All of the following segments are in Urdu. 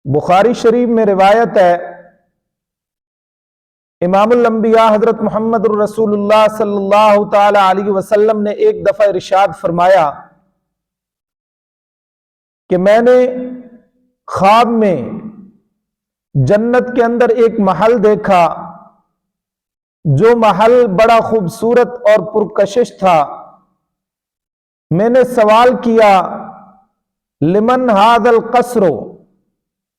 بخاری شریف میں روایت ہے، امام الانبیاء حضرت محمد الرسول اللہ صلی اللہ تعالی علیہ وسلم نے ایک دفعہ ارشاد فرمایا کہ میں نے خواب میں جنت کے اندر ایک محل دیکھا، جو محل بڑا خوبصورت اور پرکشش تھا۔ میں نے سوال کیا، لمن ھذا القصر،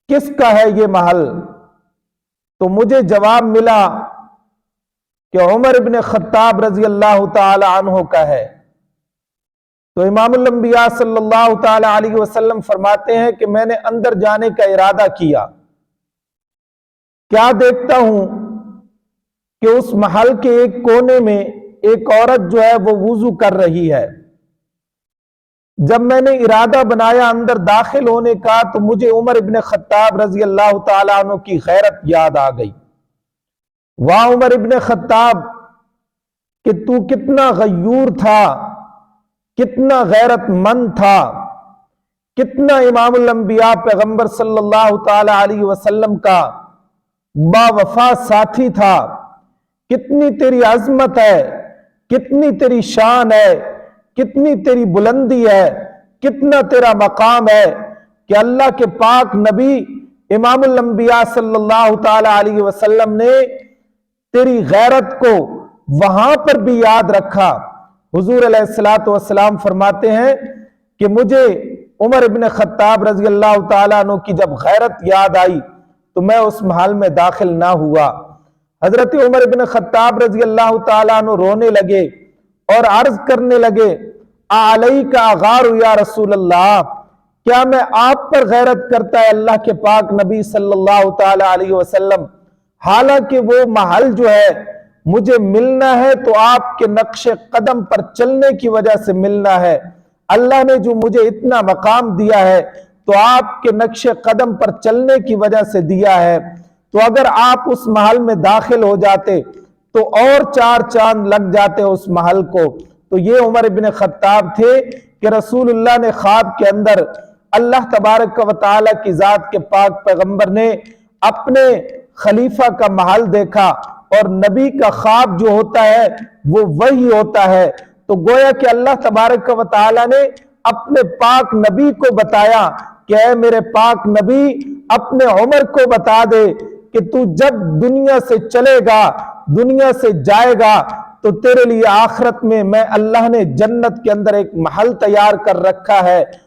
کس کا ہے یہ محل؟ تو مجھے جواب ملا کہ عمر ابن خطاب رضی اللہ تعالی عنہ کا ہے۔ تو امام الانبیاء صلی اللہ تعالی علیہ وسلم فرماتے ہیں کہ میں نے اندر جانے کا ارادہ کیا، کیا دیکھتا ہوں کہ اس محل کے ایک کونے میں ایک عورت جو ہے وہ وضو کر رہی ہے۔ جب میں نے ارادہ بنایا اندر داخل ہونے کا تو مجھے عمر ابن خطاب رضی اللہ تعالیٰ عنہ کی غیرت یاد آ گئی۔ واہ عمر ابن خطاب کہ تو کتنا غیور تھا، کتنا غیرت مند تھا، کتنا امام الانبیاء پیغمبر صلی اللہ تعالی علیہ وسلم کا با وفا ساتھی تھا، کتنی تیری عظمت ہے، کتنی تیری شان ہے، کتنی تیری بلندی ہے، کتنا تیرا مقام ہے کہ اللہ کے پاک نبی امام الانبیاء صلی اللہ تعالی علیہ وسلم نے تیری غیرت کو وہاں پر بھی یاد رکھا۔ حضور علیہ الصلوۃ والسلام فرماتے ہیں کہ مجھے عمر ابن خطاب رضی اللہ تعالیٰ عنہ کی جب غیرت یاد آئی تو میں اس محل میں داخل نہ ہوا۔ حضرت عمر ابن خطاب رضی اللہ تعالیٰ عنہ رونے لگے اور عرض کرنے لگے، علیک اغار یا رسول اللہ، کیا میں آپ پر غیرت کرتا ہے اللہ کے پاک نبی صلی اللہ تعالی علیہ وسلم؟ حالانکہ وہ محل جو ہے مجھے ملنا ہے تو آپ کے نقش قدم پر چلنے کی وجہ سے ملنا ہے۔ اللہ نے جو مجھے اتنا مقام دیا ہے تو آپ کے نقش قدم پر چلنے کی وجہ سے دیا ہے، تو اگر آپ اس محل میں داخل ہو جاتے تو اور 4 چاند لگ جاتے اس محل کو۔ تو یہ عمر ابن خطاب تھے کہ رسول اللہ نے خواب کے اندر اللہ تبارک و تعالی کی ذات کے پاک پیغمبر نے اپنے خلیفہ کا محل دیکھا، اور نبی کا خواب جو ہوتا ہے وہ وہی ہوتا ہے۔ تو گویا کہ اللہ تبارک و تعالی نے اپنے پاک نبی کو بتایا کہ اے میرے پاک نبی، اپنے عمر کو بتا دے کہ تو جب دنیا سے چلے گا، دنیا سے جائے گا، تو تیرے لیے آخرت میں اللہ نے جنت کے اندر ایک محل تیار کر رکھا ہے،